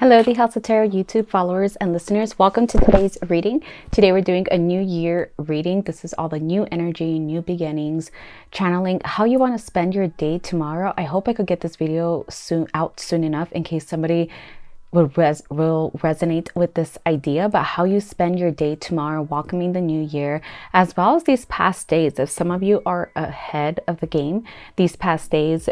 Hello, the House of Tarot YouTube followers and listeners. Welcome to today's reading. Today we're doing a new year reading. This is all the new energy, new beginnings, channeling how you want to spend your day tomorrow. I hope I could get this video soon enough in case somebody will resonate with this idea about how you spend your day tomorrow, welcoming the new year, as well as these past days. If some of you are ahead of the game, these past days,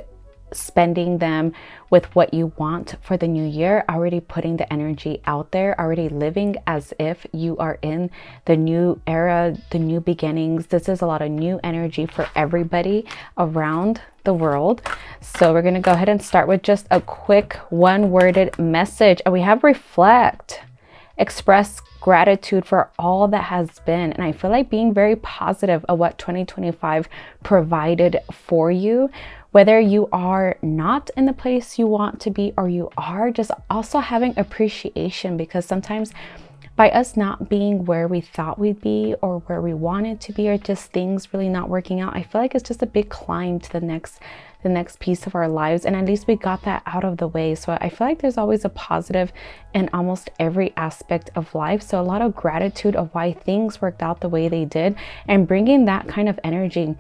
spending them with what you want for the new year, already putting the energy out there, already living as if you are in the new era, the new beginnings. This is a lot of new energy for everybody around the world. So we're going to go ahead and start with just a quick one-worded message. And we have reflect, express gratitude for all that has been. And I feel like being very positive of what 2025 provided for you, whether you are not in the place you want to be or you are, just also having appreciation, because sometimes by us not being where we thought we'd be or where we wanted to be, or just things really not working out, I feel like it's just a big climb to the next piece of our lives. And at least we got that out of the way. So I feel like there's always a positive in almost every aspect of life. So a lot of gratitude of why things worked out the way they did, and bringing that kind of energy.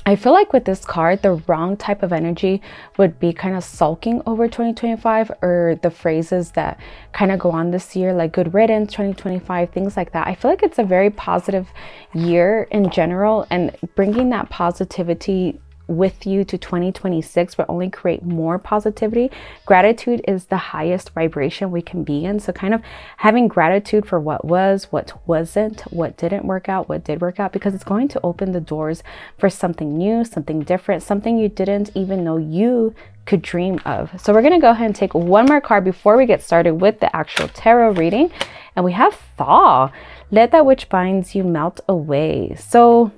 I feel like with this card, the wrong type of energy would be kind of sulking over 2025, or the phrases that kind of go on this year, like good riddance, 2025, things like that. I feel like it's a very positive year in general, and bringing that positivity with you to 2026 will only create more positivity. Gratitude is the highest vibration we can be in. So kind of having gratitude for what was, what wasn't, what didn't work out, what did work out, because it's going to open the doors for something new, something different, something you didn't even know you could dream of. So we're going to go ahead and take one more card before we get started with the actual tarot reading. And we have thaw. Let that which binds you melt away. So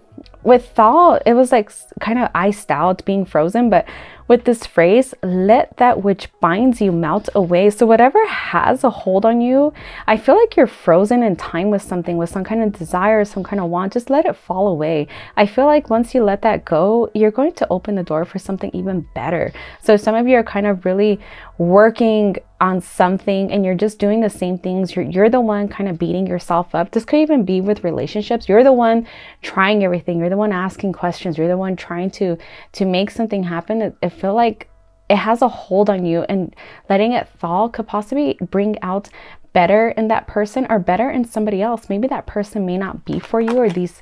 with thaw, it was like kind of iced out, being frozen, but with this phrase, let that which binds you melt away. So whatever has a hold on you, I feel like you're frozen in time with something, with some kind of desire, some kind of want, just let it fall away. I feel like once you let that go, you're going to open the door for something even better. So some of you are kind of really working on something and you're just doing the same things. You're the one kind of beating yourself up. This could even be with relationships. You're the one trying everything. You're the one asking questions. You're the one trying to make something happen. I feel like it has a hold on you, and letting it fall could possibly bring out better in that person or better in somebody else. Maybe that person may not be for you, or this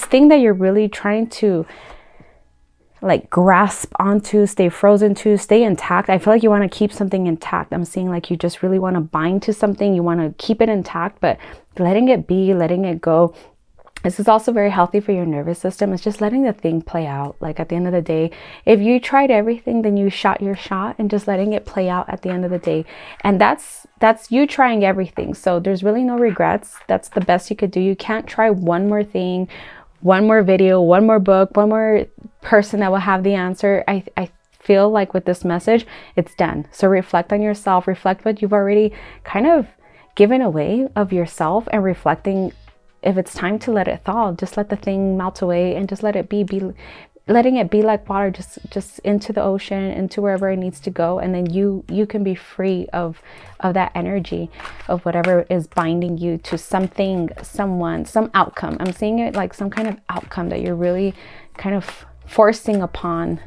thing that you're really trying to like grasp onto, stay frozen to, stay intact. I feel like you want to keep something intact. I'm seeing like you just really want to bind to something. You want to keep it intact, but letting it be, letting it go. This is also very healthy for your nervous system. It's just letting the thing play out. Like at the end of the day, if you tried everything, then you shot your shot, and just letting it play out at the end of the day. And that's you trying everything. So there's really no regrets. That's the best you could do. You can't try one more thing, one more video, one more book, one more person that will have the answer. I feel like with this message, it's done. So reflect on yourself, reflect what you've already kind of given away of yourself, and reflecting if it's time to let it thaw, just let the thing melt away and just let it be letting it be like water, just into the ocean, into wherever it needs to go. And then you can be free of that energy of whatever is binding you to something, someone, some outcome. I'm seeing it like some kind of outcome that you're really kind of forcing upon.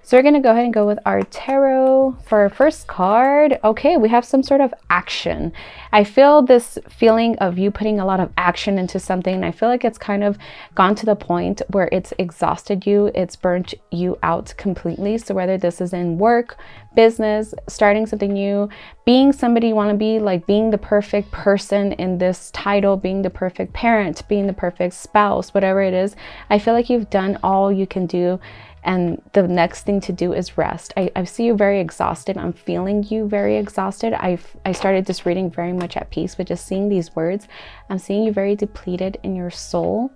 So we're going to go ahead and go with our tarot for our first card. Okay, we have some sort of action. I feel this feeling of you putting a lot of action into something. I feel like it's kind of gone to the point where it's exhausted you. It's burnt you out completely. So whether this is in work, business, starting something new, being somebody you want to be, like being the perfect person in this title, being the perfect parent, being the perfect spouse, whatever it is, I feel like you've done all you can do. And the next thing to do is rest. I see you very exhausted. I'm feeling you very exhausted. I started this reading very much at peace with just seeing these words. I'm seeing you very depleted in your soul.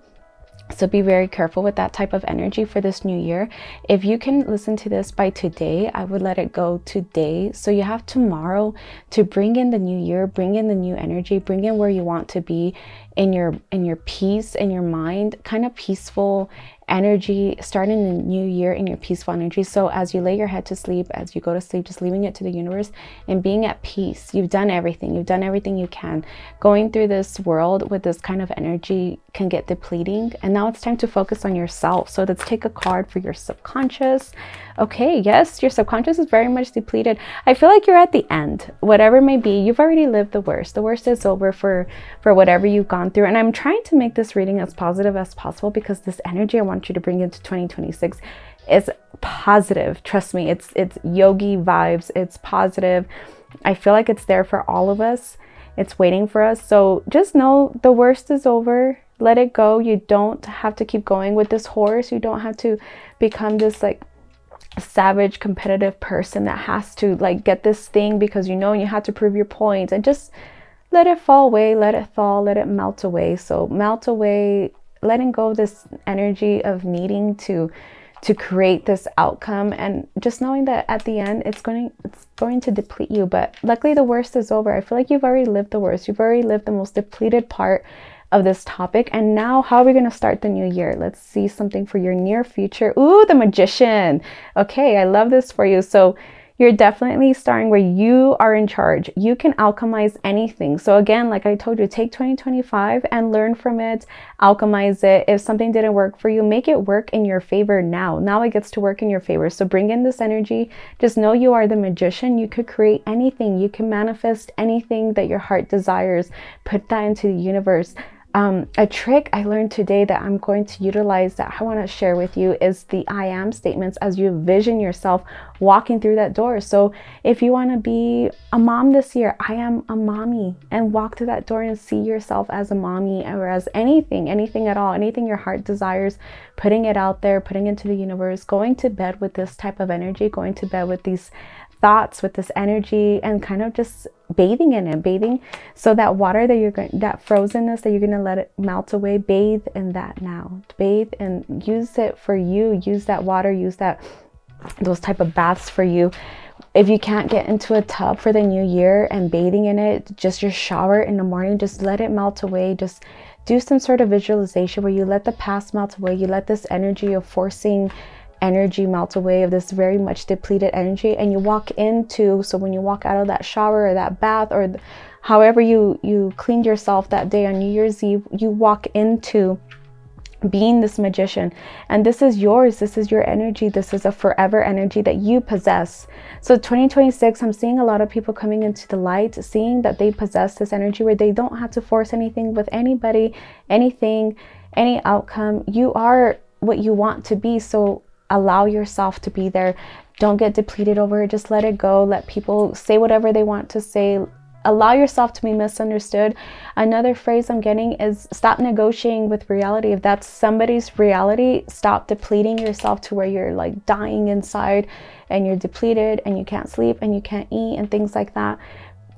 So be very careful with that type of energy for this new year. If you can listen to this by today, I would let it go today. So you have tomorrow to bring in the new year, bring in the new energy, bring in where you want to be in your peace, in your mind, kind of peaceful energy, starting the new year in your peaceful energy. So as you lay your head to sleep, as you go to sleep, just leaving it to the universe and being at peace. You've done everything you can. Going through this world with this kind of energy can get depleting, and now it's time to focus on yourself. So let's take a card for your subconscious. Okay, yes, your subconscious is very much depleted. I feel like you're at the end, whatever it may be. You've already lived the worst. The worst is over for whatever you've gone through. And I'm trying to make this reading as positive as possible, because this energy I want you to bring into 2026 is positive. Trust me, it's yogi vibes. It's positive. I feel like it's there for all of us. It's waiting for us. So just know the worst is over. Let it go. You don't have to keep going with this horse. You don't have to become this like savage competitive person that has to like get this thing because you know you have to prove your point, and just let it fall away, let it fall, let it melt away. So melt away, letting go of this energy of needing to create this outcome, and just knowing that at the end it's going to deplete you. But luckily the worst is over. I feel like you've already lived the worst. You've already lived the most depleted part of this topic. And now, how are we going to start the new year? Let's see something for your near future. Ooh, the Magician. Okay, I love this for you. So you're definitely starting where you are in charge. You can alchemize anything. So again, like I told you, take 2025 and learn from it, alchemize it. If something didn't work for you, make it work in your favor now. Now it gets to work in your favor. So bring in this energy. Just know you are the magician. You could create anything. You can manifest anything that your heart desires. Put that into the universe. A trick I learned today that I'm going to utilize, that I want to share with you, is the I am statements as you vision yourself walking through that door. So if you want to be a mom this year, I am a mommy, and walk through that door and see yourself as a mommy, or as anything at all, anything your heart desires, putting it out there, putting it into the universe, going to bed with this type of energy, going to bed with these thoughts, with this energy, and kind of just bathing in it, bathing. So that water that you're going, that frozenness that you're going to let it melt away, bathe in that now. Bathe and use it for you. Use that water, use those type of baths for you. If you can't get into a tub for the new year and bathing in it, just your shower in the morning, just let it melt away. Just do some sort of visualization where you let the past melt away. You let this energy of forcing energy melt away, of this very much depleted energy, and you walk into, so when you walk out of that shower or that bath, or however you cleaned yourself that day on New Year's Eve, you walk into being this magician, and this is yours. This is your energy. This is a forever energy that you possess. So 2026, I'm seeing a lot of people coming into the light, seeing that they possess this energy where they don't have to force anything with anybody, anything, any outcome. You are what you want to be. So allow yourself to be there. Don't get depleted over it. Just let it go. Let people say whatever they want to say. Allow yourself to be misunderstood. Another phrase I'm getting is stop negotiating with reality. If that's somebody's reality, stop depleting yourself to where you're like dying inside and you're depleted and you can't sleep and you can't eat and things like that.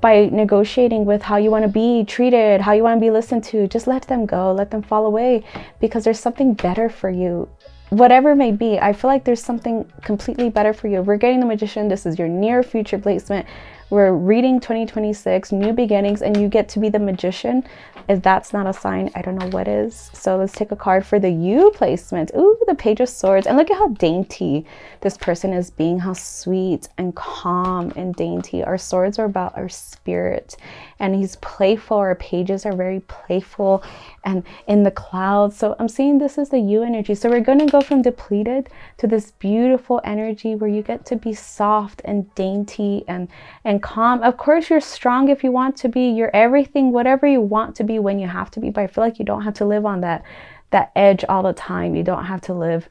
By negotiating with how you want to be treated, how you want to be listened to, just let them go. Let them fall away, because there's something better for you. Whatever it may be, I feel like there's something completely better for you. We're getting the Magician. This is your near future placement. We're reading 2026, new beginnings, and you get to be the magician. If that's not a sign, I don't know what is. So let's take a card for the you placement. Ooh, the Page of Swords. And look at how dainty this person is being, how sweet and calm and dainty. Our swords are about our spirit, and he's playful. Our pages are very playful and in the clouds. So I'm seeing this is the you energy. So we're going to go from depleted to this beautiful energy where you get to be soft and dainty and calm. Of course, you're strong if you want to be. You're everything, whatever you want to be when you have to be. But I feel like you don't have to live on that edge all the time. You don't have to live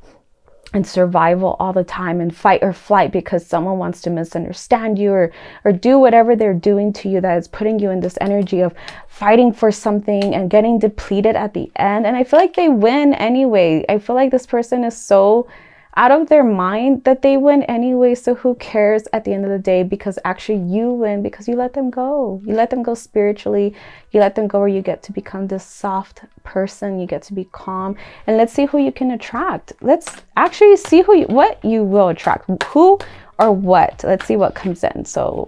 in survival all the time and fight or flight because someone wants to misunderstand you or do whatever they're doing to you that is putting you in this energy of fighting for something and getting depleted at the end. And I feel like they win anyway. I feel like this person is so out of their mind that they win anyway. So who cares at the end of the day? Because actually you win because you let them go. You let them go spiritually. You let them go where you get to become this soft person. You get to be calm. And let's see who you can attract. Let's actually see what you will attract. Who or what? Let's see what comes in. So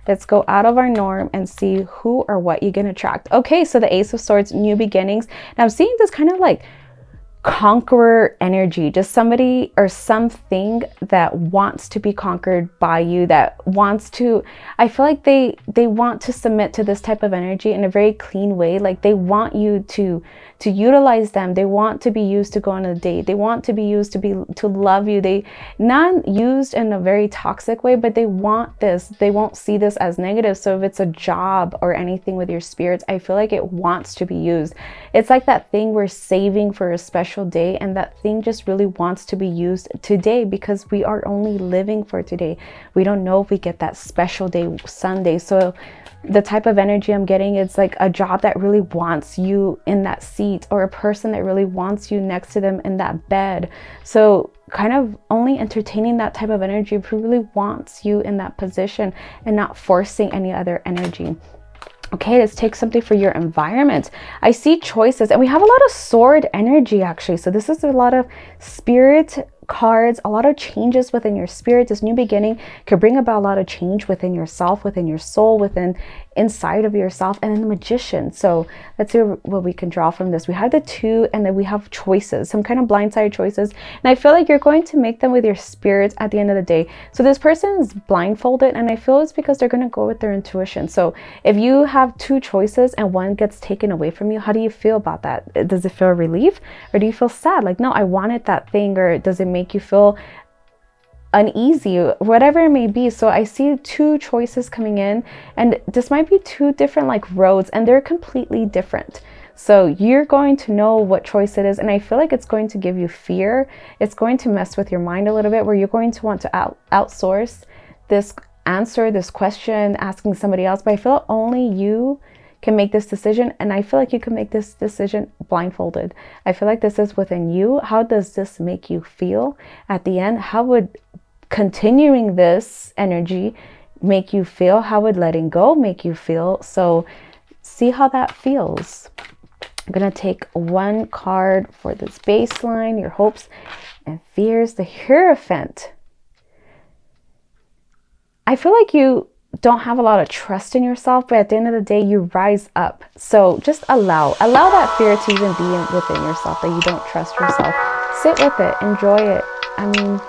let's go out of our norm and see who or what you can attract. Okay, so the Ace of Swords, new beginnings. Now I'm seeing this kind of like conqueror energy, just somebody or something that wants to be conquered by you, that wants to, I feel like they want to submit to this type of energy in a very clean way. Like they want you to utilize them. They want to be used to go on a date. They want to be used to love you. They not used in a very toxic way, but they want this. They won't see this as negative. So if it's a job or anything with your spirits, I feel like it wants to be used. It's like that thing we're saving for a special day, and that thing just really wants to be used today, because we are only living for today. We don't know if we get that special day Sunday. So the type of energy I'm getting, it's like a job that really wants you in that seat, or a person that really wants you next to them in that bed. So kind of only entertaining that type of energy who really wants you in that position, and not forcing any other energy. Okay, let's take something for your environment. I see choices, and we have a lot of sword energy actually. So this is a lot of spirit cards, a lot of changes within your spirit. This new beginning could bring about a lot of change within yourself, within your soul, within inside of yourself. And then the Magician. So let's see what we can draw from this. We have the 2, and then we have choices, some kind of blindsided choices. And I feel like you're going to make them with your spirits at the end of the day. So this person is blindfolded, and I feel it's because they're going to go with their intuition. So if you have 2 choices and one gets taken away from you, how do you feel about that? Does it feel relief, or do you feel sad? Like, no, I wanted that thing. Or does it make you feel uneasy, whatever it may be? So I see 2 choices coming in, and this might be 2 different like roads, and they're completely different. So you're going to know what choice it is, and I feel like it's going to give you fear. It's going to mess with your mind a little bit, where you're going to want to outsource this answer, this question, asking somebody else. But I feel only you can make this decision, and I feel like you can make this decision blindfolded. I feel like this is within you. How does this make you feel at the end? How would continuing this energy make you feel? How would letting go make you feel? So see how that feels. I'm gonna take 1 card for this baseline, your hopes and fears. The Hierophant. I feel like you don't have a lot of trust in yourself, but at the end of the day, you rise up. So just allow that fear to even be within yourself, that you don't trust yourself. Sit with it, enjoy it. I mean,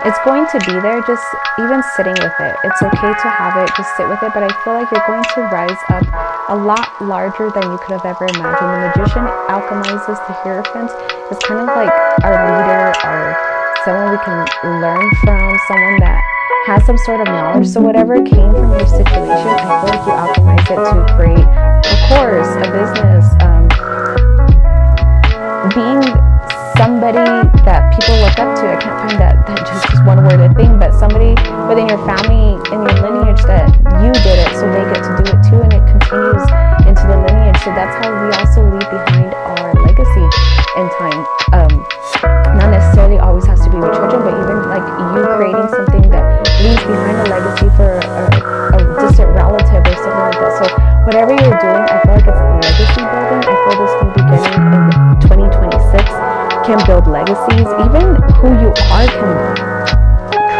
it's going to be there, just even sitting with it. It's okay to have it, just sit with it. But I feel like you're going to rise up a lot larger than you could have ever imagined. The Magician alchemizes the Hierophant. It's kind of like our leader, or someone we can learn from, someone that has some sort of knowledge. So whatever came from your situation, I feel like you alchemize it to create a course, a business, being somebody that people look up to. I can't find that just one worded thing, but somebody within your family, in your lineage, that you did it, so they get to do it too, and it continues into the lineage. So that's how we also leave behind our legacy in time. Not necessarily always has to be with children, but even like you creating something that leaves behind a legacy for a distant relative or something like that. So whatever you're doing, I feel like it's legacy building. I feel this new beginning in 2026 can build legacies. Even who you are can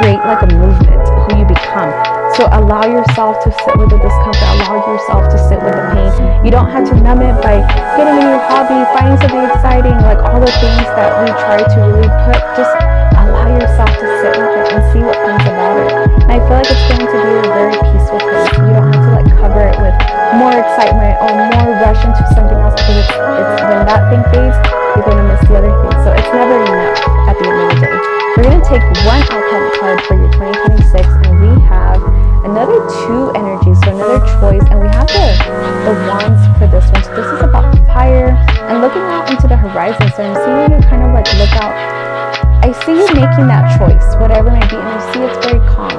create like a movement, who you become. So allow yourself to sit with the discomfort, allow yourself to sit with the pain. You don't have to numb it by getting a new hobby, finding something exciting, like all the things that we try to really put. Just allow yourself to sit with it and see what comes about it. And I feel like it's going to be a very peaceful place. You don't have to like cover it with more excitement or more rush into something else, because it's when that thing fades, you're going to miss the other thing. So it's never enough at the end of the day. We're going to take 1 outcome card for your 2026, and we have another 2 energies, so another choice, and we have the wands for this one. So this is about fire and looking out into the horizon. So I'm seeing you kind of like look out. I see you making that choice, whatever it may be, and I see it's very calm.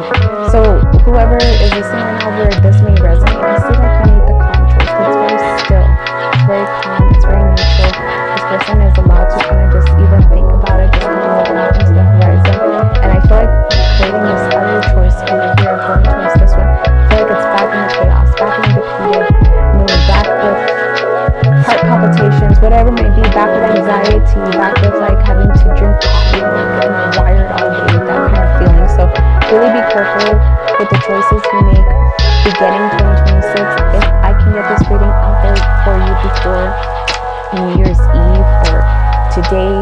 So whoever is listening right now, where this may resonate, I see like you make the calm choice, but it's very still, it's very calm, it's very neutral. This person is allowed to kind of just even think about it, just kind of look out into the horizon. And I feel like creating this other choice over here, going towards this one, I feel like it's back in the chaos, back in the defeated mood, back with heart palpitations, whatever it may be, back with anxiety, back with like having to drink coffee and getting wired all day, that kind of feeling. So really be careful with the choices you make beginning 2026. If I can get this reading out there for you before New Year's Eve or today,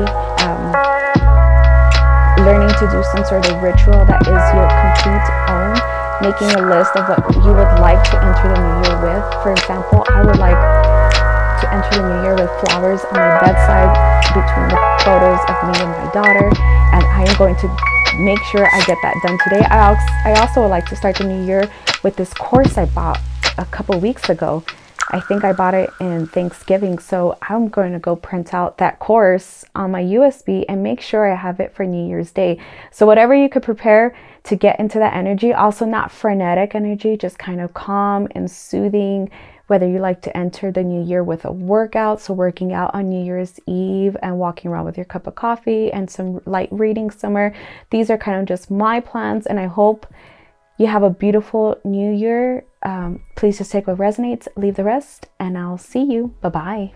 learning to do some sort of ritual that is your complete own, making a list of what you would like to enter the new year with. For example, I would like to enter the new year with flowers on my bedside between the photos of me and my daughter, and I am going to make sure I get that done today. I also would like to start the new year with this course I bought a couple weeks ago. I think I bought it in Thanksgiving, so I'm going to go print out that course on my USB and make sure I have it for New Year's Day. So whatever you could prepare to get into that energy, also not frenetic energy, just kind of calm and soothing. Whether you like to enter the new year with a workout, so working out on New Year's Eve and walking around with your cup of coffee and some light reading somewhere. These are kind of just my plans, and I hope you have a beautiful new year. Please just take what resonates, leave the rest, and I'll see you. Bye-bye.